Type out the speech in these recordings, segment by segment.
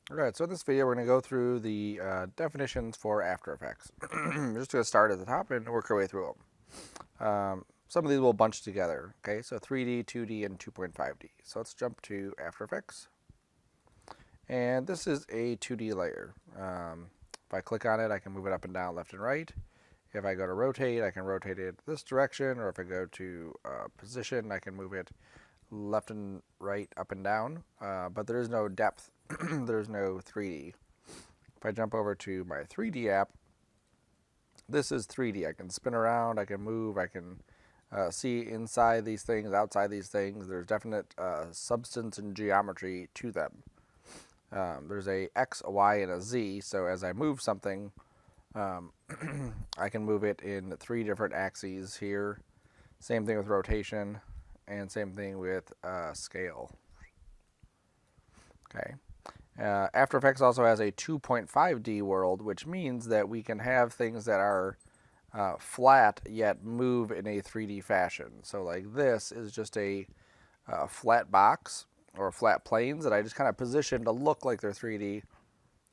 Alright, so in this video we're going to go through the definitions for After Effects. We're just going to start at the top and work our way through them. Some of these will bunch together. Okay, so 3D, 2D, and 2.5D. So let's jump to After Effects. And this is a 2D layer. If I click on it, I can move it up and down, left and right. If I go to rotate, I can rotate it this direction, or if I go to position, I can move it left and right, up and down, but there is no depth. There's no 3D. If I jump over to my 3D app, this is 3D. I can spin around, I can move, I can see inside these things, outside these things. There's definite substance and geometry to them. There's a X, a Y, and a Z, so as I move something, I can move it in 3 different axes here. Same thing with rotation, and same thing with scale. Okay. After Effects also has a 2.5D world, which means that we can have things that are flat yet move in a 3D fashion. So like this is just a flat box or flat planes that I just kind of position to look like they're 3D,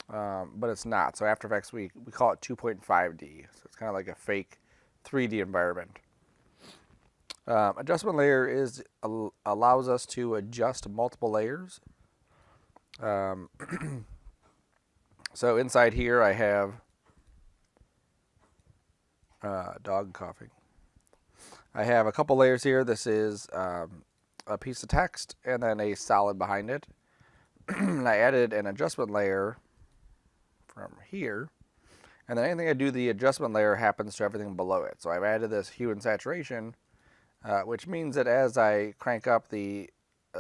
but it's not. So After Effects, we call it 2.5D. So it's kind of like a fake 3D environment. Adjustment layer allows us to adjust multiple layers. So inside here I have dog coughing. I have a couple layers here. This is a piece of text and then a solid behind it. I added an adjustment layer from here, and then anything I do the adjustment layer happens to everything below it. So I've added this hue and saturation, which means that as I crank up the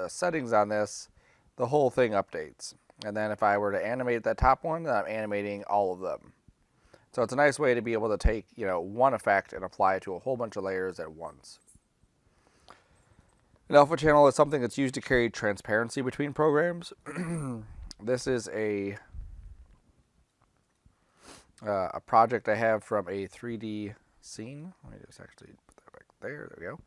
settings on this, the whole thing updates. And then if I were to animate that top one, then I'm animating all of them. So it's a nice way to be able to take, one effect and apply it to a whole bunch of layers at once. An alpha channel is something that's used to carry transparency between programs. This is a project I have from a 3D scene. Let me just actually put that back there. There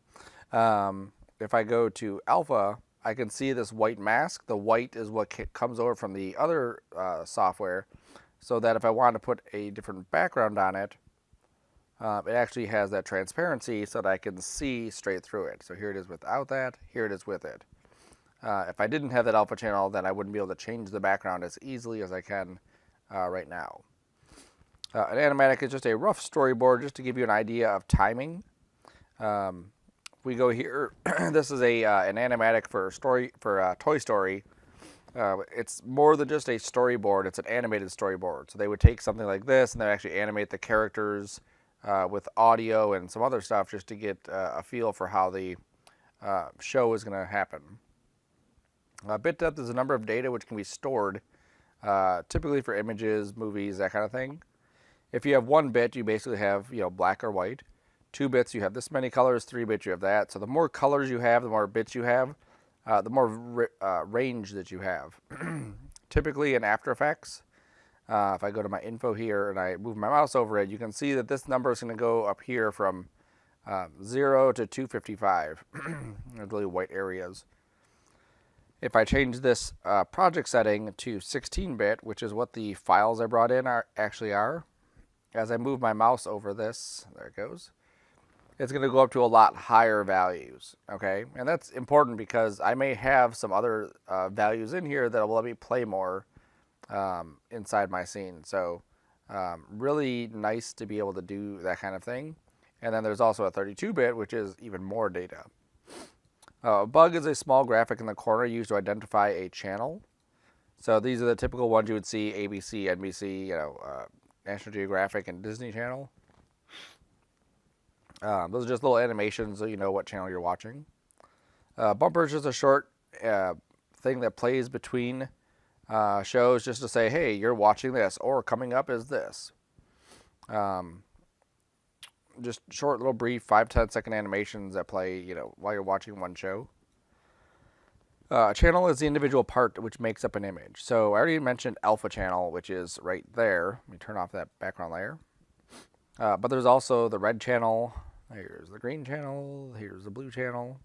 we go. If I go to alpha, I can see this white mask. The white is what comes over from the other software, so that if I want to put a different background on it, it actually has that transparency so that I can see straight through it. So here it is without that, here it is with it. If I didn't have that alpha channel, then I wouldn't be able to change the background as easily as I can right now. An animatic is just a rough storyboard just to give you an idea of timing. We go here. This is an animatic for Toy Story. It's more than just a storyboard. It's an animated storyboard. So they would take something like this and they actually animate the characters with audio and some other stuff just to get a feel for how the show is going to happen. Bit depth is a number of data which can be stored, typically for images, movies, that kind of thing. If you have 1 bit, you basically have black or white. 2 bits, you have this many colors. 3 bits, you have that. So the more colors you have, the more bits you have, the more range that you have. Typically in After Effects, if I go to my info here and I move my mouse over it, you can see that this number is going to go up here from 0 to 255. There's really white areas. If I change this project setting to 16-bit, which is what the files I brought in actually are, as I move my mouse over this, there it goes, it's going to go up to a lot higher values, okay? And that's important because I may have some other values in here that will let me play more inside my scene. So really nice to be able to do that kind of thing. And then there's also a 32-bit, which is even more data. A bug is a small graphic in the corner used to identify a channel. So these are the typical ones you would see: ABC, NBC, National Geographic, and Disney Channel. Those are just little animations so you know what channel you're watching. Bumper is just a short thing that plays between shows just to say, hey, you're watching this, or coming up is this. Just short, little, brief 5-10 second animations that play, while you're watching one show. A channel is the individual part which makes up an image. So I already mentioned alpha channel, which is right there. Let me turn off that background layer. But there's also the red channel. Here's the green channel. Here's the blue channel.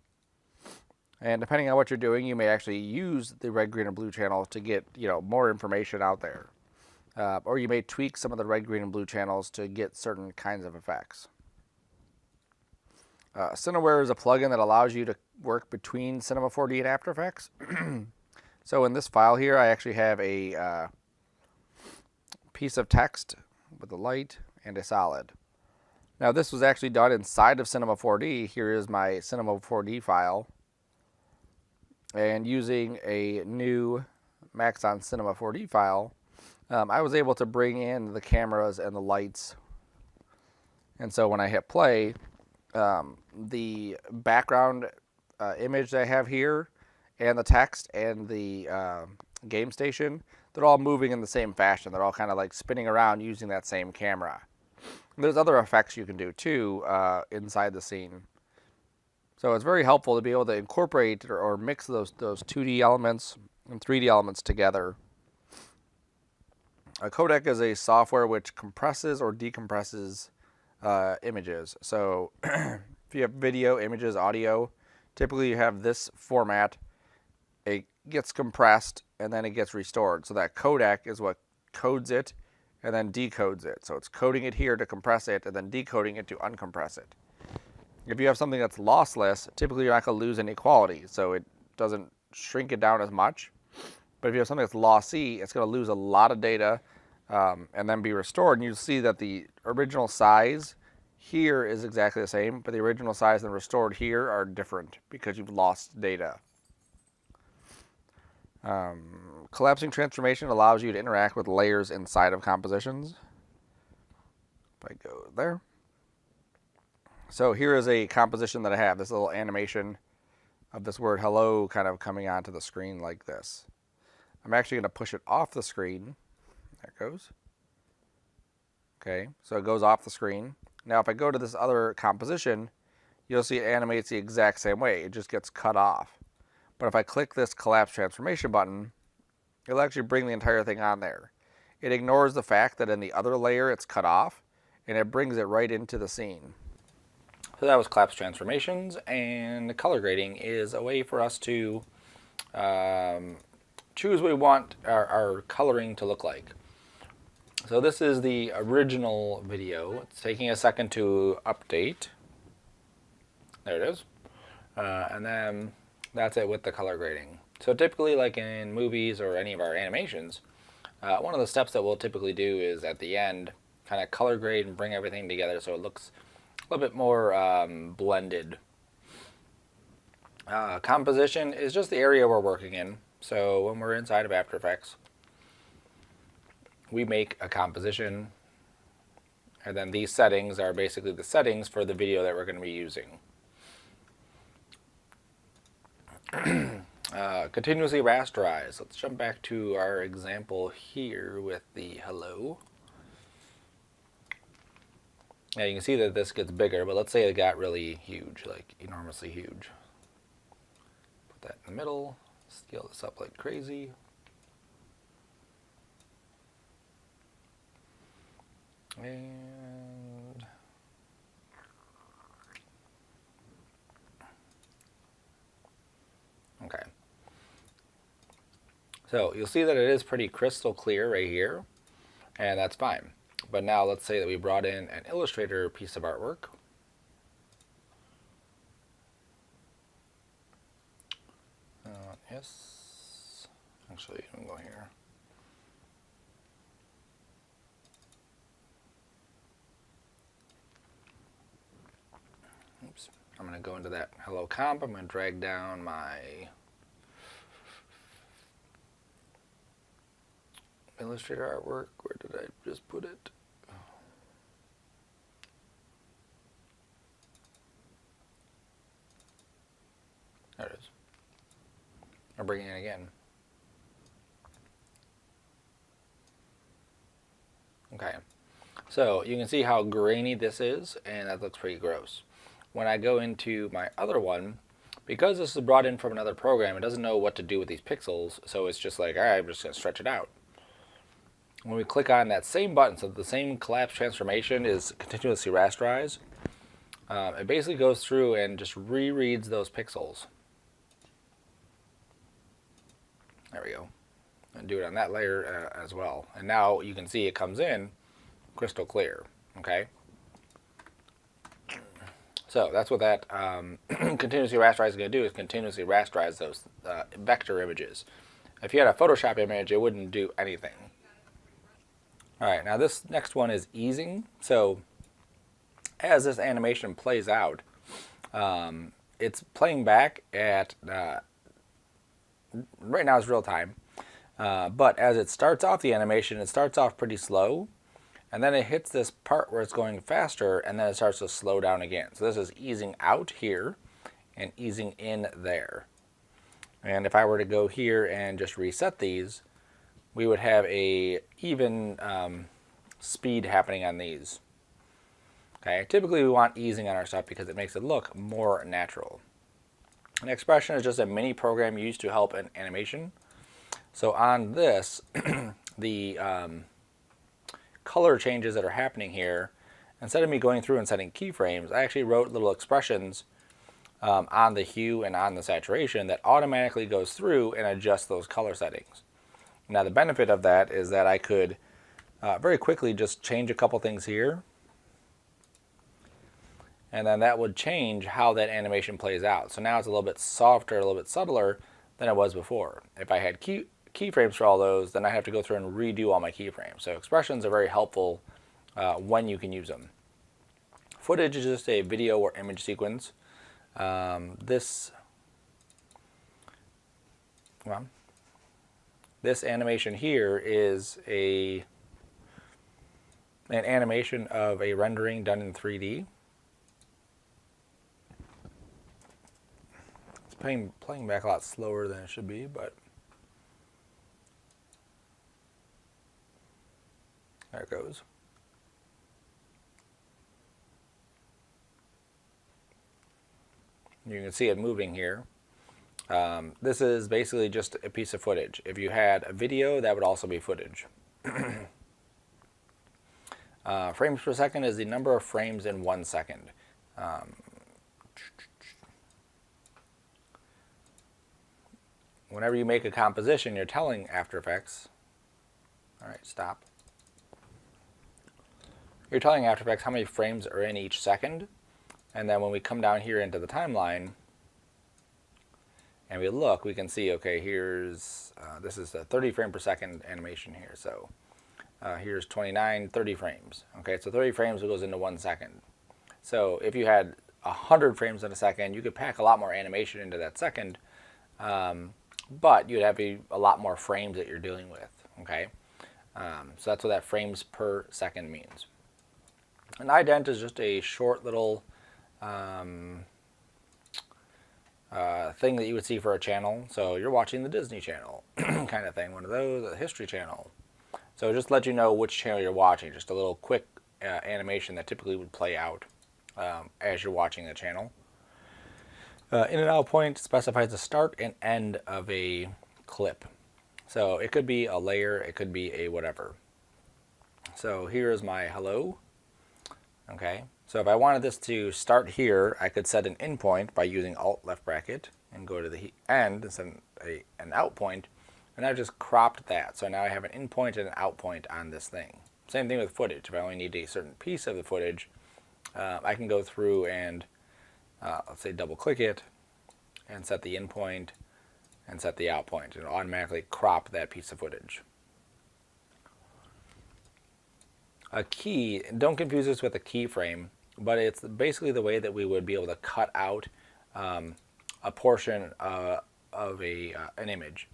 And depending on what you're doing, you may actually use the red, green, and blue channel to get, more information out there. Or you may tweak some of the red, green, and blue channels to get certain kinds of effects. Cineware is a plugin that allows you to work between Cinema 4D and After Effects. So in this file here, I actually have a piece of text with a light and a solid. Now this was actually done inside of Cinema 4D. Here is my Cinema 4D file. And using a new Max on Cinema 4D file, I was able to bring in the cameras and the lights. And so when I hit play, the background image that I have here and the text and the game station, they're all moving in the same fashion. They're all kind of like spinning around using that same camera. There's other effects you can do too inside the scene. So it's very helpful to be able to incorporate or mix those 2D elements and 3D elements together. A codec is a software which compresses or decompresses images. So if you have video, images, audio, typically you have this format. It gets compressed and then it gets restored. So that codec is what codes it and then decodes it. So it's coding it here to compress it and then decoding it to uncompress it. If you have something that's lossless, typically you're not going to lose any quality, so it doesn't shrink it down as much. But if you have something that's lossy, it's going to lose a lot of data and then be restored. And you'll see that the original size here is exactly the same, but the original size and restored here are different because you've lost data. Collapsing transformation allows you to interact with layers inside of compositions. If I go there. So here is a composition that I have, this little animation of this word hello kind of coming onto the screen like this. I'm actually going to push it off the screen. There it goes. Okay, so it goes off the screen. Now if I go to this other composition, you'll see it animates the exact same way. It just gets cut off. But if I click this collapse transformation button, it'll actually bring the entire thing on there. It ignores the fact that in the other layer it's cut off, and it brings it right into the scene. So that was collapse transformations, and color grading is a way for us to choose what we want our coloring to look like. So this is the original video. It's taking a second to update. There it is. And then that's it with the color grading. So typically, like in movies or any of our animations, one of the steps that we'll typically do is at the end kind of color grade and bring everything together so it looks a little bit more blended. Composition is just the area we're working in. So when we're inside of After Effects, we make a composition, and then these settings are basically the settings for the video that we're going to be using. Continuously rasterize. Let's jump back to our example here with the hello. Now you can see that this gets bigger, but let's say it got really huge, like enormously huge. Put that in the middle, scale this up like crazy. And okay. So you'll see that it is pretty crystal clear right here, and that's fine. But now let's say that we brought in an Illustrator piece of artwork. Yes. Actually, I'm going here. Oops. I'm going to go into that hello comp. I'm going to drag down my Illustrator artwork. Where did I just put it? There it is. I'm bringing it again. Okay, so you can see how grainy this is, and that looks pretty gross. When I go into my other one, because this is brought in from another program, it doesn't know what to do with these pixels, so it's just like, all right, I'm just going to stretch it out. When we click on that same button, so the same collapse transformation is continuously rasterize, it basically goes through and just rereads those pixels. There we go. And do it on that layer as well. And now you can see it comes in crystal clear. Okay. So that's what that continuously rasterize is going to do, is continuously rasterize those vector images. If you had a Photoshop image, it wouldn't do anything. All right, now this next one is easing. So as this animation plays out, it's playing back at, right now it's real time, but as it starts off the animation, it starts off pretty slow, and then it hits this part where it's going faster, and then it starts to slow down again. So this is easing out here and easing in there. And if I were to go here and just reset these, we would have a even speed happening on these. Okay, typically we want easing on our stuff because it makes it look more natural. An expression is just a mini program used to help an animation. So on this, the color changes that are happening here, instead of me going through and setting keyframes, I actually wrote little expressions on the hue and on the saturation that automatically goes through and adjusts those color settings. Now the benefit of that is that I could very quickly just change a couple things here, and then that would change how that animation plays out. So now it's a little bit softer, a little bit subtler than it was before. If I had keyframes for all those, then I have to go through and redo all my keyframes. So expressions are very helpful when you can use them. Footage is just a video or image sequence. This animation here is an animation of a rendering done in 3D. It's playing back a lot slower than it should be, but there it goes. You can see it moving here. This is basically just a piece of footage. If you had a video, that would also be footage. Frames per second is the number of frames in 1 second. Whenever you make a composition, you're telling After Effects, all right, stop. You're telling After Effects how many frames are in each second. And then when we come down here into the timeline and we look, we can see, okay, here's, this is a 30 frame per second animation here. So here's 29, 30 frames. Okay, so 30 frames goes into 1 second. So if you had 100 frames in a second, you could pack a lot more animation into that second, but you'd have a lot more frames that you're dealing with. Okay, so that's what that frames per second means. An ident is just a short little thing that you would see for a channel. So you're watching the Disney Channel kind of thing, one of those, a History Channel. So just let you know which channel you're watching, just a little quick animation that typically would play out as you're watching the channel. In and out point specifies the start and end of a clip. So it could be a layer, it could be a whatever. So here is my hello. Okay, so if I wanted this to start here, I could set an in point by using Alt left bracket and go to the end and set an out point, and I just cropped that. So now I have an in point and an out point on this thing. Same thing with footage. If I only need a certain piece of the footage, I can go through and let's say double click it and set the in point and set the out point, and automatically crop that piece of footage. A key, don't confuse this with a keyframe, but it's basically the way that we would be able to cut out a portion of an image.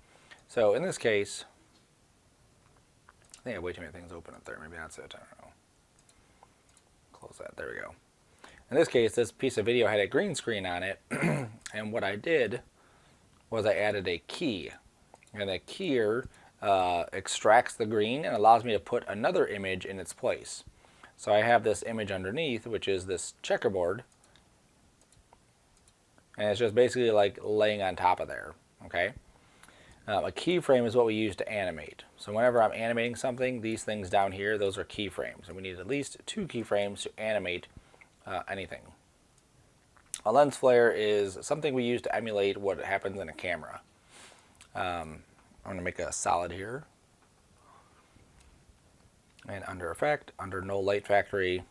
So in this case, I think I have way too many things open up there. Maybe that's it. I don't know. Close that. There we go. In this case, this piece of video had a green screen on it, and what I did was I added a key, and the keyer extracts the green and allows me to put another image in its place. So I have this image underneath, which is this checkerboard, and it's just basically like laying on top of there. Okay. A keyframe is what we use to animate. So whenever I'm animating something, these things down here, those are keyframes, and we need at least 2 keyframes to animate anything. A lens flare is something we use to emulate what happens in a camera. I'm going to make a solid here. And under Effect, under No Light Factory,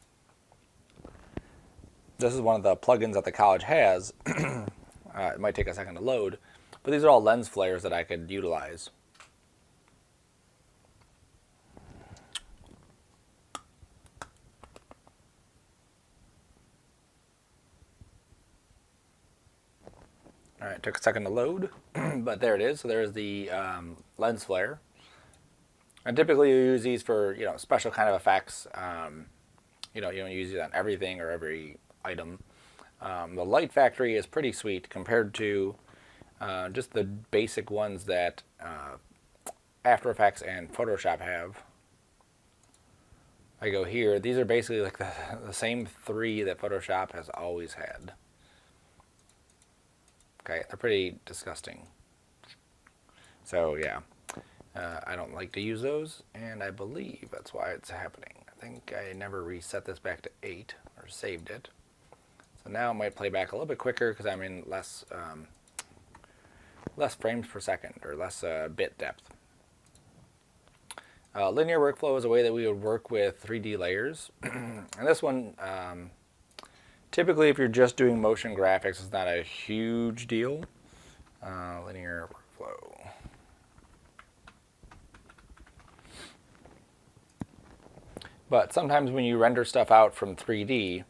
this is one of the plugins that the college has. It might take a second to load, but these are all lens flares that I could utilize. All right, took a second to load, but there it is. So there's the lens flare. And typically you use these for, special kind of effects. You don't use it on everything or every item. The Light Factory is pretty sweet compared to just the basic ones that After Effects and Photoshop have. I go here. These are basically like the same three that Photoshop has always had. Okay, they're pretty disgusting. So yeah, I don't like to use those, and I believe that's why it's happening. I think I never reset this back to 8 or saved it. So now it might play back a little bit quicker because I'm in less frames per second, or less bit depth. Linear workflow is a way that we would work with 3D layers. And this one, typically if you're just doing motion graphics, it's not a huge deal. Linear workflow. But sometimes when you render stuff out from 3D,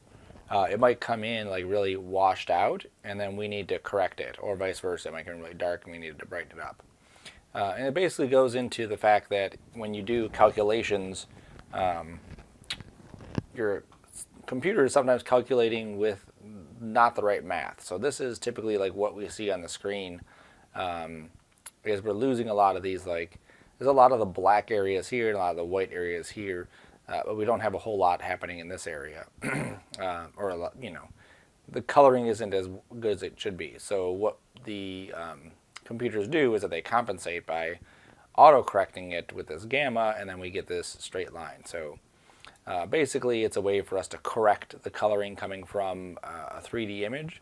it might come in like really washed out, and then we need to correct it, or vice versa. It might come really dark and we need to brighten it up. And it basically goes into the fact that when you do calculations, your computer is sometimes calculating with not the right math. So this is typically like what we see on the screen, is we're losing a lot of these, like there's a lot of the black areas here and a lot of the white areas here. But we don't have a whole lot happening in this area, or a lot, the coloring isn't as good as it should be. So what the computers do is that they compensate by auto-correcting it with this gamma, and then we get this straight line. So basically, it's a way for us to correct the coloring coming from a 3D image.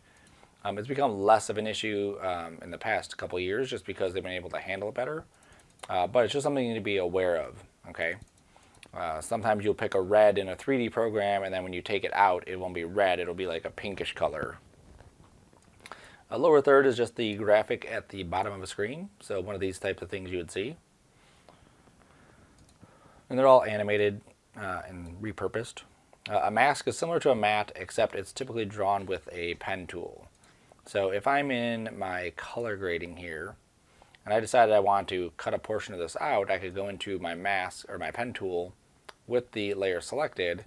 It's become less of an issue in the past couple years, just because they've been able to handle it better. But it's just something you need to be aware of. Okay. Sometimes you'll pick a red in a 3D program, and then when you take it out, it won't be red. It'll be like a pinkish color. A lower third is just the graphic at the bottom of a screen. So one of these types of things you would see. And they're all animated and repurposed. A mask is similar to a matte, except it's typically drawn with a pen tool. So if I'm in my color grading here, and I decided I want to cut a portion of this out, I could go into my mask or my pen tool with the layer selected,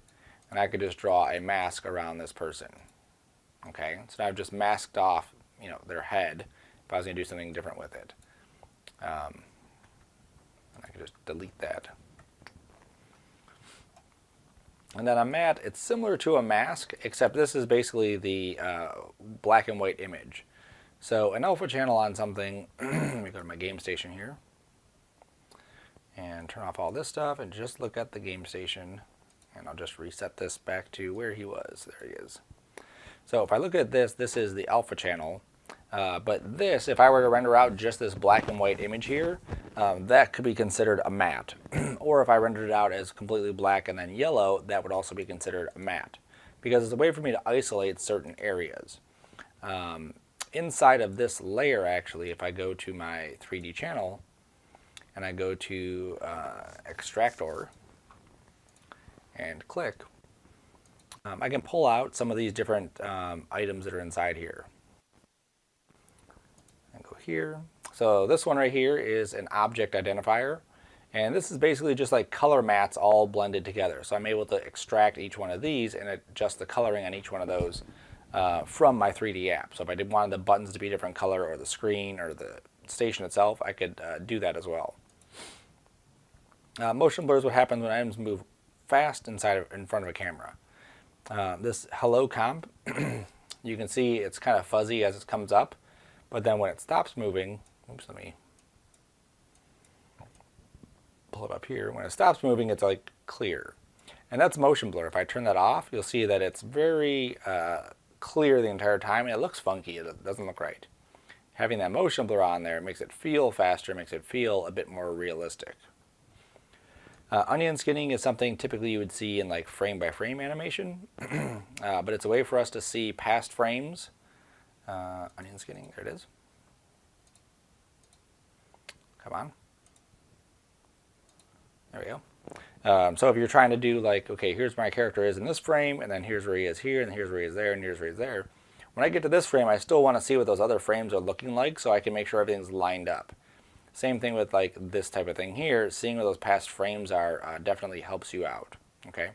and I could just draw a mask around this person. Okay, so now I've just masked off, their head if I was going to do something different with it. And I could just delete that. And then a matte, it's similar to a mask, except this is basically the black and white image. So an alpha channel on something, let me go to my game station here, and turn off all this stuff, and just look at the game station. And I'll just reset this back to where he was. There he is. So if I look at this, this is the alpha channel. But this, if I were to render out just this black and white image here, that could be considered a matte. Or if I rendered it out as completely black and then yellow, that would also be considered a matte. Because it's a way for me to isolate certain areas. Inside of this layer, actually, if I go to my 3D channel, and I go to Extractor, and click, I can pull out some of these different items that are inside here. And go here. So this one right here is an object identifier. And this is basically just like color mats all blended together. So I'm able to extract each one of these and adjust the coloring on each one of those from my 3D app. So if I did want the buttons to be a different color, or the screen, or the station itself, I could do that as well. Motion blur is what happens when items move fast in front of a camera. This hello comp, you can see it's kind of fuzzy as it comes up, but then when it stops moving, oops, let me pull it up here. When it stops moving, it's like clear. And that's motion blur. If I turn that off, you'll see that it's very clear the entire time, and it looks funky. It doesn't look right. having that motion blur on there makes it feel faster, makes it feel a bit more realistic. Onion skinning is something typically you would see in like frame by frame animation, but it's a way for us to see past frames. Onion skinning, there it is. Come on. There we go. So if you're trying to do like, okay, here's where my character is in this frame, and then here's where he is here, and here's where he is there, and here's where he is there. When I get to this frame, I still want to see what those other frames are looking like so I can make sure everything's lined up. Same thing with like this type of thing here. Seeing where those past frames are definitely helps you out. Okay.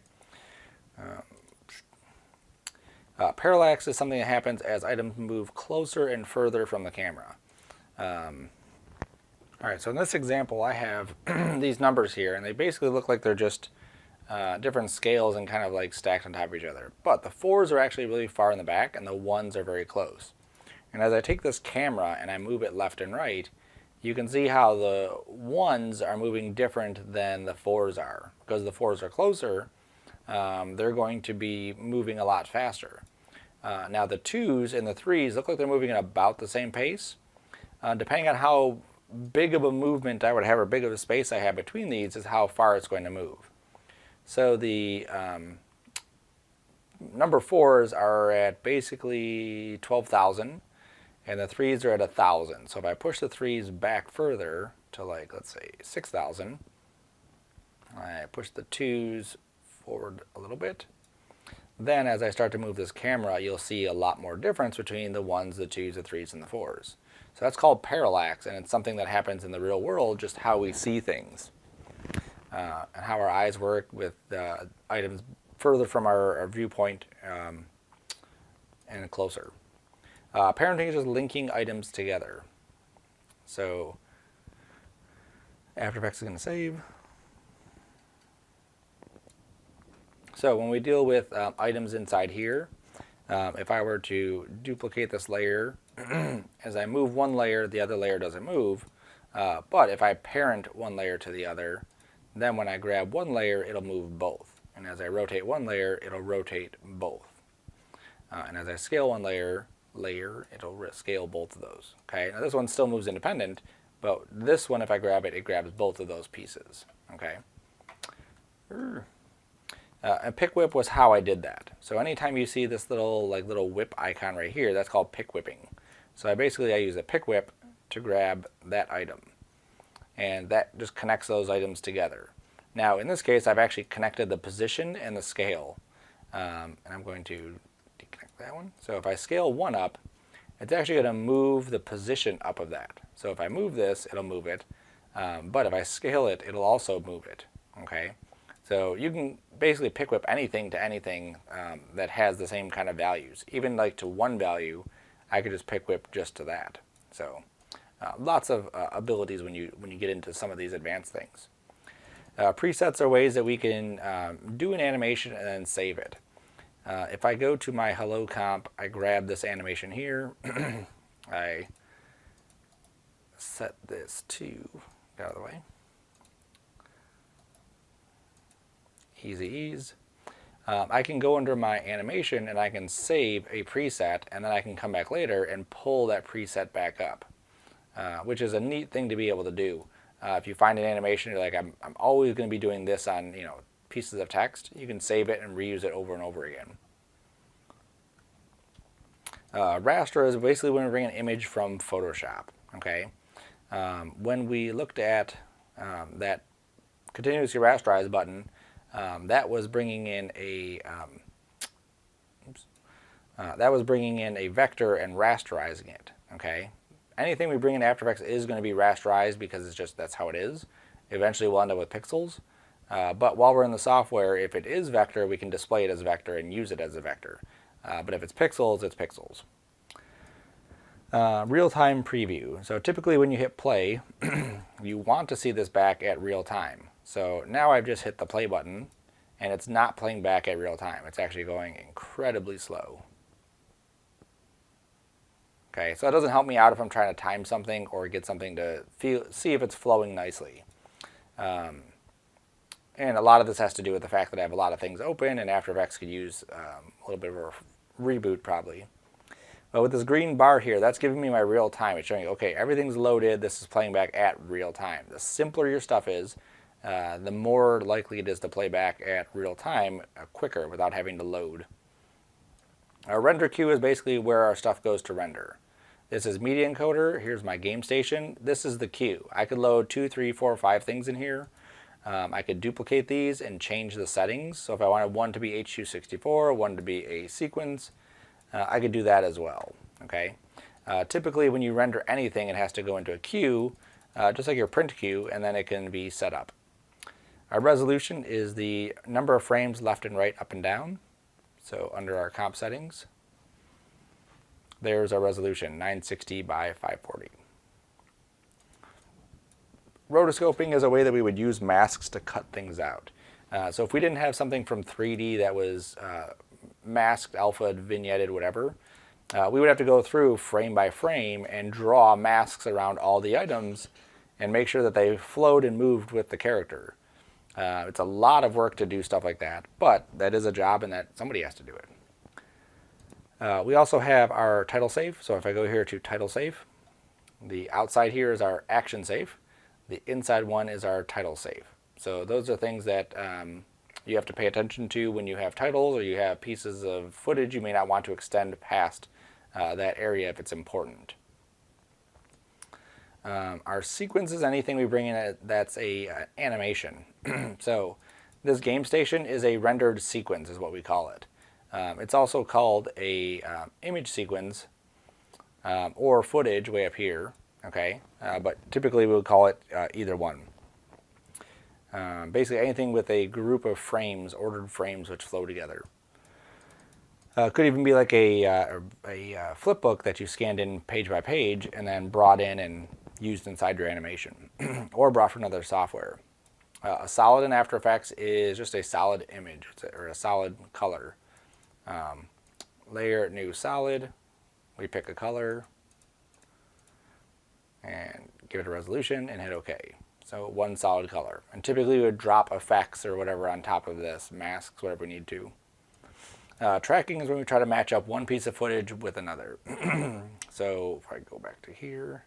Parallax is something that happens as items move closer and further from the camera. Alright, so in this example I have these numbers here, and they basically look like they're just different scales and kind of like stacked on top of each other. But the 4s are actually really far in the back, and the 1s are very close. And as I take this camera and I move it left and right, you can see how the 1s are moving different than the 4s are. Because the 4s are closer, they're going to be moving a lot faster. Now the 2s and the 3s look like they're moving at about the same pace. Depending on how big of a movement I would have or big of a space I have between these is how far it's going to move. So the number 4s are at basically 12,000, and the 3s are at 1,000. So if I push the 3s back further to like, let's say 6,000, I push the 2s forward a little bit, then as I start to move this camera, you'll see a lot more difference between the 1s, the 2s, the 3s, and the 4s. So that's called parallax, and it's something that happens in the real world, just how we see things. And how our eyes work with items further from our viewpoint and closer. Parenting is just linking items together. So After Effects is going to save. So when we deal with items inside here, if I were to duplicate this layer, as I move one layer, the other layer doesn't move. But if I parent one layer to the other, then when I grab one layer, it'll move both. And as I rotate one layer, it'll rotate both. And as I scale one layer, it'll scale both of those. Okay. Now this one still moves independent, but this one, if I grab it, it grabs both of those pieces. Okay. And pick whip was how I did that. So anytime you see this little whip icon right here, that's called pick whipping. So I use a pick whip to grab that item, and that just connects those items together. Now in this case, I've actually connected the position and the scale, and I'm going to deconnect that one. So if I scale one up, it's actually going to move the position up of that. So if I move this, it'll move it, but if I scale it, it'll also move it. Okay. So you can basically pick whip anything to anything that has the same kind of values. Even like to one value, I could just pick whip just to that. So lots of abilities when you get into some of these advanced things. Presets are ways that we can do an animation and then save it. If I go to my Hello comp, I grab this animation here. I set this to, get out of the way. Easy ease. I can go under my animation and I can save a preset, and then I can come back later and pull that preset back up, which is a neat thing to be able to do. If you find an animation, you're like, I'm always going to be doing this on pieces of text, you can save it and reuse it over and over again. Raster is basically when we bring an image from Photoshop. Okay, when we looked at that continuously rasterize button, that was bringing in a vector and rasterizing it. Okay, anything we bring in After Effects is going to be rasterized because it's just that's how it is. Eventually, we'll end up with pixels. But while we're in the software, if it is vector, we can display it as a vector and use it as a vector. But if it's pixels, it's pixels. Real-time preview. So typically, when you hit play, you want to see this back at real time. So now I've just hit the play button, and it's not playing back at real time. It's actually going incredibly slow. Okay, so it doesn't help me out if I'm trying to time something or get something to see if it's flowing nicely. And a lot of this has to do with the fact that I have a lot of things open, and After Effects could use a little bit of a reboot probably. But with this green bar here, that's giving me my real time. It's showing, okay, everything's loaded. This is playing back at real time. The simpler your stuff is, the more likely it is to play back at real time quicker without having to load. Our render queue is basically where our stuff goes to render. This is media encoder. Here's my game station. This is the queue. I could load 2, 3, 4, 5 things in here. I could duplicate these and change the settings. So if I wanted one to be H.264, one to be a sequence, I could do that as well. Okay. Typically, when you render anything, it has to go into a queue, just like your print queue, and then it can be set up. Our resolution is the number of frames left and right, up and down. So under our comp settings, there's our resolution, 960 by 540. Rotoscoping is a way that we would use masks to cut things out. So if we didn't have something from 3D that was masked, alpha, vignetted, whatever, we would have to go through frame by frame and draw masks around all the items and make sure that they flowed and moved with the character. It's a lot of work to do stuff like that, but that is a job and that somebody has to do it. We also have our title safe. So if I go here to title safe, the outside here is our action safe. The inside one is our title safe. So those are things that you have to pay attention to when you have titles or you have pieces of footage you may not want to extend past that area if it's important. Our sequence is anything we bring in that's a animation. So this game station is a rendered sequence is what we call it. It's also called a image sequence or footage way up here. Okay, but typically we would call it either one. Basically anything with a group of frames, ordered frames which flow together. Could even be like a flip book that you scanned in page by page and then brought in and used inside your animation, or brought from another software. A solid in After Effects is just a solid image, or a solid color. Layer, new solid, we pick a color, and give it a resolution and hit OK. So one solid color. And typically we would drop effects or whatever on top of this, masks, whatever we need to. Tracking is when we try to match up one piece of footage with another. So if I go back to here,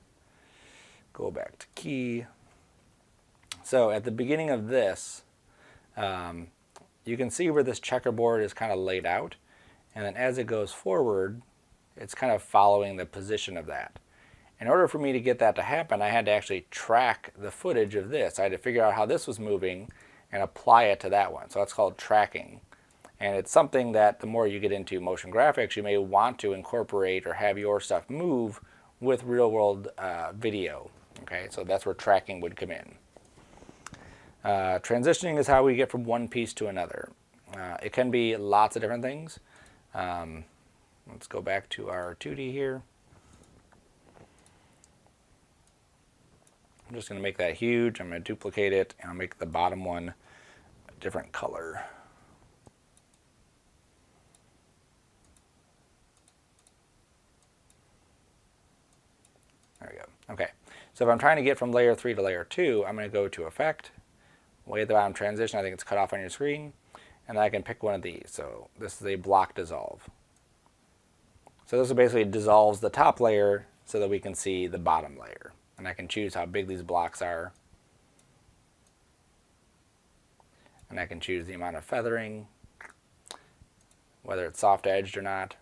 go back to key. So at the beginning of this, you can see where this checkerboard is kind of laid out. And then as it goes forward, it's kind of following the position of that. In order for me to get that to happen, I had to actually track the footage of this. I had to figure out how this was moving and apply it to that one. So that's called tracking. And it's something that the more you get into motion graphics, you may want to incorporate or have your stuff move with real-world video. Okay, so that's where tracking would come in. Transitioning is how we get from one piece to another. It can be lots of different things. Let's go back to our 2D here. I'm just going to make that huge. I'm going to duplicate it, and I'll make the bottom one a different color. There we go. Okay. So if I'm trying to get from layer 3 to layer 2, I'm going to go to Effect, way at the bottom transition. I think it's cut off on your screen. And I can pick one of these. So this is a block dissolve. So this basically dissolves the top layer so that we can see the bottom layer. And I can choose how big these blocks are. And I can choose the amount of feathering, whether it's soft edged or not.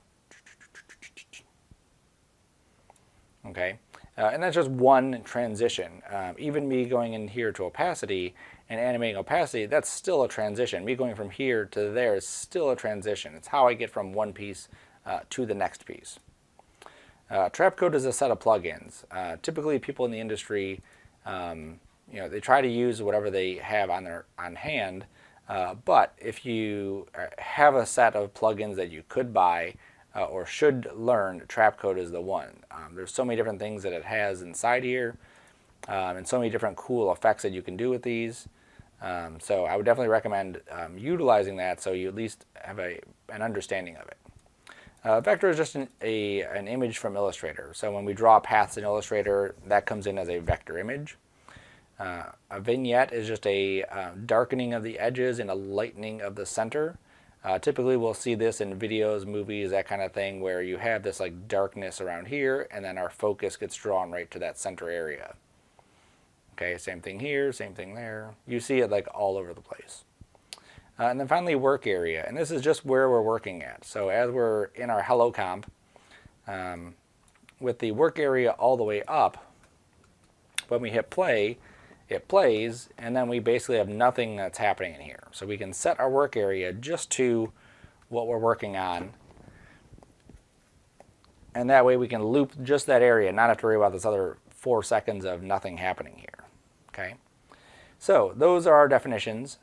Okay, and that's just one transition. Even me going in here to opacity and animating opacity, that's still a transition. Me going from here to there is still a transition. It's how I get from one piece to the next piece. Trapcode is a set of plugins. Typically, people in the industry, they try to use whatever they have on hand. But if you have a set of plugins that you could buy or should learn, Trapcode is the one. There's so many different things that it has inside here, and so many different cool effects that you can do with these. So I would definitely recommend utilizing that so you at least have an understanding of it. Vector is just an image from Illustrator. So when we draw paths in Illustrator, that comes in as a vector image. A vignette is just a darkening of the edges and a lightening of the center. Typically we'll see this in videos, movies, that kind of thing, where you have this like darkness around here and then our focus gets drawn right to that center area. Okay, same thing here, same thing there. You see it like all over the place. And then finally work area, and this is just where we're working at. So as we're in our hello comp, with the work area all the way up, when we hit play, it plays, and then we basically have nothing that's happening in here. So we can set our work area just to what we're working on, and that way we can loop just that area, not have to worry about this other 4 seconds of nothing happening here. Okay, so those are our definitions.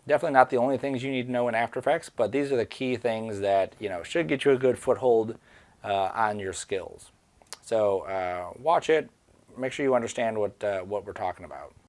Definitely not the only things you need to know in After Effects, but these are the key things that should get you a good foothold on your skills. So watch it. Make sure you understand what we're talking about.